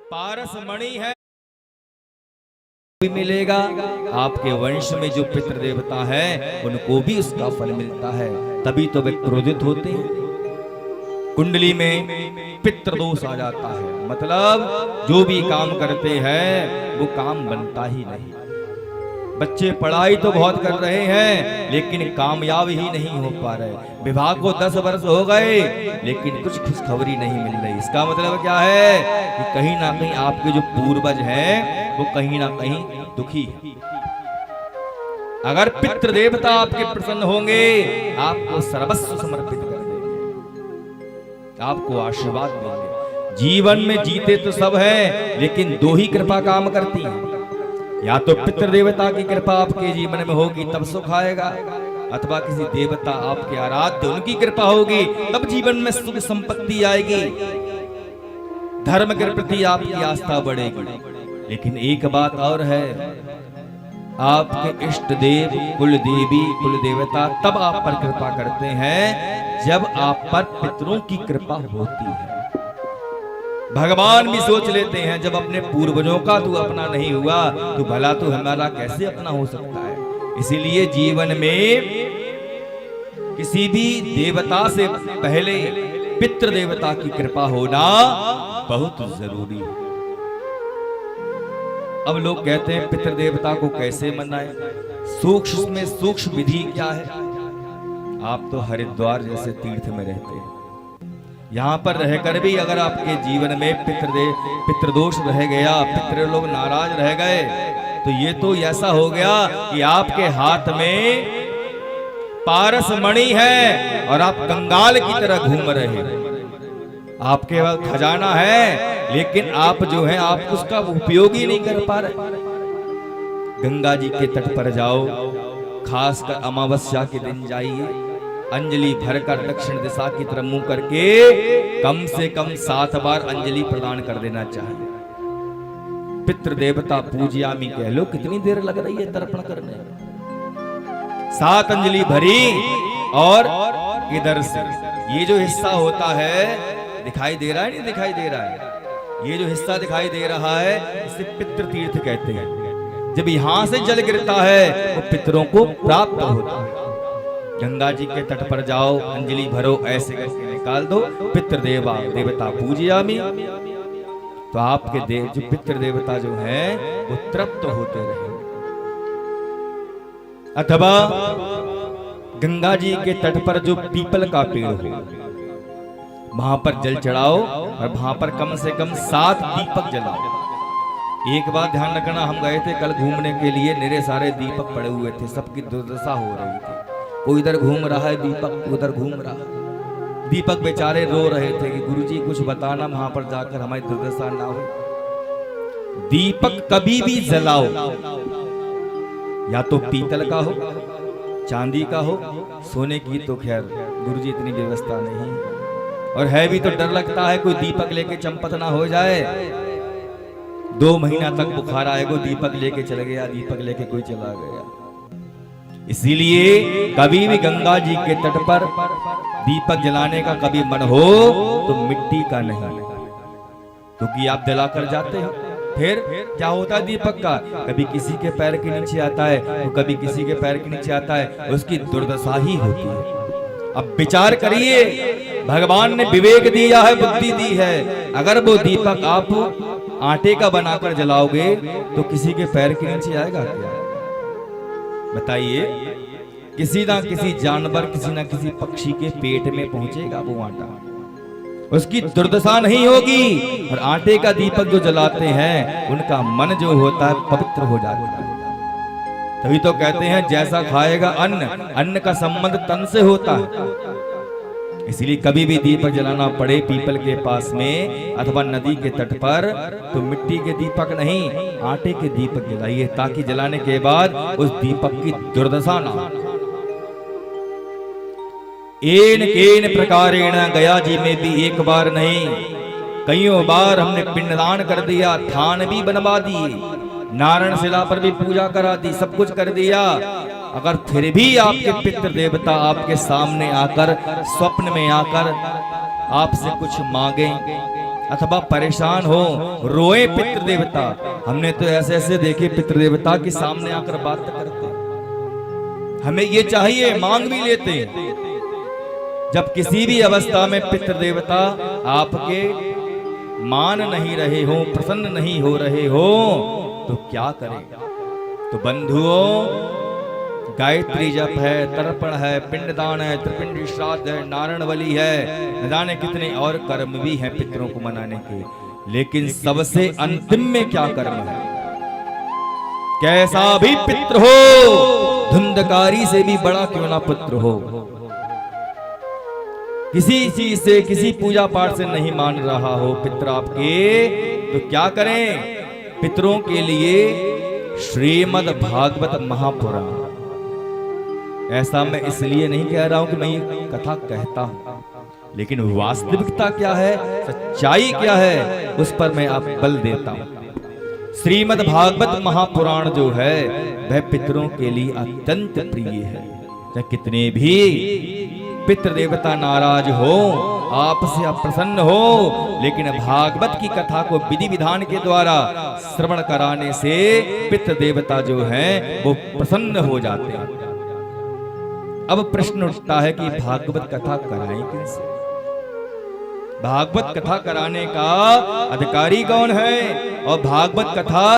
पारस मणि है भी मिलेगा। आपके वंश में जो पितृ देवता है उनको भी उसका फल मिलता है, तभी तो वे क्रोधित होते हैं। कुंडली में पितृदोष आ जाता है, मतलब जो भी काम करते हैं वो काम बनता ही नहीं। बच्चे पढ़ाई तो बहुत कर रहे हैं लेकिन कामयाब ही नहीं हो पा रहे। विवाह को 10 वर्ष हो गए लेकिन कुछ खुशखबरी नहीं मिल रही। इसका मतलब क्या है कि कहीं ना कहीं आपके जो पूर्वज हैं वो कहीं ना कहीं दुखी है। अगर पितृ देवता आपके प्रसन्न होंगे आपको सर्वस्व समर्पित कर देंगे, आपको आशीर्वाद देंगे। जीवन में जीते तो सब है लेकिन दो ही कृपा काम करती है, या तो पितृ देवता की कृपा आपके जीवन में होगी तब सुख आएगा, अथवा किसी देवता आपके आराध्य उनकी कृपा होगी तब जीवन में सुख संपत्ति आएगी, धर्म के प्रति आपकी आस्था बढ़ेगी। लेकिन एक बात और है, आपके इष्ट देव कुल देवी कुल देवता तब आप पर कृपा करते हैं जब आप पर पितरों की कृपा होती है। भगवान भी सोच लेते हैं जब अपने पूर्वजों का तू अपना नहीं हुआ तो भला तू हमारा कैसे अपना हो सकता है। इसीलिए जीवन में किसी भी देवता से पहले पितृ देवता की कृपा होना बहुत जरूरी है। अब लोग कहते हैं पितृ देवता को कैसे मनाएं, सूक्ष्म में सूक्ष्म विधि क्या है। आप तो हरिद्वार जैसे तीर्थ में रहते हैं, यहाँ पर रहकर भी अगर आपके जीवन में पितृदोष रह गया, पितृ लोग नाराज रह गए, तो ये तो ऐसा हो गया कि आपके हाथ में पारस मणि है और आप कंगाल की तरह घूम रहे हैं। आपके पास खजाना है लेकिन आप जो है आप उसका उपयोग ही नहीं कर पा रहे। गंगा जी के तट पर जाओ, खासकर अमावस्या के दिन जाइए, अंजलि भरकर दक्षिण दिशा की तरफ मुंह करके कम से कम 7 बार अंजलि प्रदान कर देना चाहिए। पितृ देवता पूज्यामी कह लो, कितनी देर लग रही है तर्पण करने में। 7 अंजलि भरी और इधर से ये जो हिस्सा होता है दिखाई दे रहा है, नहीं दिखाई दे रहा है, ये जो हिस्सा दिखाई दे रहा है इसे पितृ तीर्थ कहते हैं। जब यहां से जल गिरता है वो पितरों को प्राप्त होता है। गंगा जी के तट पर जाओ, अंजलि भरो, ऐसे करके निकाल दो, पितृ देवता पूज्यामी, तो आपके जो पितृ देवता जो है वो तृप्त होते रहे। अथवा गंगा जी के तट पर जो पीपल का पेड़ हो वहां पर जल चढ़ाओ और वहां पर कम से कम 7 दीपक जलाओ। एक बात ध्यान रखना, हम गए थे कल घूमने के लिए, मेरे सारे दीपक पड़े हुए थे, सबकी दुर्दशा हो रही थी। कोई इधर घूम रहा है दीपक, उधर घूम रहा है। दीपक बेचारे रो रहे थे कि गुरुजी कुछ बताना, वहां पर जाकर हमारी दुर्दशा ना हो। दीपक कभी भी जलाओ, या तो पीतल का हो, चांदी का हो, सोने की तो खैर गुरुजी इतनी व्यवस्था नहीं, और है भी तो डर लगता है कोई दीपक लेके चंपत ना हो जाए। 2 महीना तक बुखार आएगा, दीपक लेके चल गया, दीपक लेके कोई चला गया। इसीलिए कभी भी गंगा जी के तट पर दीपक जलाने का कभी मन हो तो मिट्टी का नहीं, क्योंकि आप जलाकर जाते हो, फिर क्या होता है दीपक का, कभी किसी के पैर के नीचे आता है तो कभी किसी के पैर के नीचे आता है, उसकी दुर्दशा ही होती है। अब विचार करिए, भगवान ने विवेक दिया है, बुद्धि दी है, अगर वो दीपक आप आटे का बनाकर जलाओगे तो किसी के पैर के नीचे आएगा क्या? बताइए, किसी ना किसी जानवर, किसी ना किसी पक्षी के पेट में पहुंचेगा वो आटा, उसकी दुर्दशा नहीं होगी। और आटे का दीपक जो जलाते हैं उनका मन जो होता है पवित्र हो जाता है। तभी तो कहते हैं जैसा खाएगा अन्न, अन्न का संबंध तन से होता है। इसलिए कभी भी दीपक जलाना पड़े पीपल के पास में अथवा नदी के तट पर तो मिट्टी के दीपक नहीं, आटे के दीपक जलाइए, ताकि जलाने के बाद उस दीपक की दुर्दशा ना हो। एन केन प्रकारेण गया जी में भी एक बार नहीं, कईयों बार हमने पिंडदान कर दिया, थान भी बनवा दिए, नारायण शिला पर भी पूजा करा दी, सब कुछ कर दिया। अगर फिर भी आपके पितृ देवता आपके सामने आकर स्वप्न में आकर आपसे कुछ मांगे, अथवा परेशान हो, रोए पितृ देवता। हमने तो ऐसे ऐसे देखे पितृ देवता के सामने आकर बात करते, हमें ये चाहिए, मांग भी लेते। जब किसी भी अवस्था में पितृ देवता आपके मान नहीं रहे हो, प्रसन्न नहीं हो रहे हो, तो क्या करें? तो बंधुओं, गायत्री जप है, तर्पण है, पिंडदान है, त्रिपिंड श्राद्ध है, नारायण बलि है, न जाने कितने और कर्म भी हैं पितरों को मनाने के। लेकिन सबसे अंतिम में क्या कर्म है? कैसा भी पितृ हो, धुंधकारी से भी बड़ा क्यों ना पुत्र हो, किसी चीज से, किसी पूजा पाठ से नहीं मान रहा हो पितृ आपके, तो क्या करें? पितरों के लिए श्रीमद् भागवत महापुराण। ऐसा मैं इसलिए नहीं कह रहा हूं कि मैं ये कथा कहता हूं, लेकिन वास्तविकता क्या है, सच्चाई क्या है, उस पर मैं आप बल देता हूं। श्रीमद् भागवत महापुराण जो है वह पितरों के लिए अत्यंत प्रिय है। चाहे कितने भी पितृ देवता नाराज हो, आपसे अप्रसन्न हो, लेकिन भागवत की कथा को विधि विधान के द्वारा श्रवण कराने से पितृ देवता जो हैं वो प्रसन्न हो जाते हैं। अब प्रश्न उठता है कि भागवत कथा कराएं किनसे? भागवत कथा कराने का अधिकारी कौन है? और भागवत कथा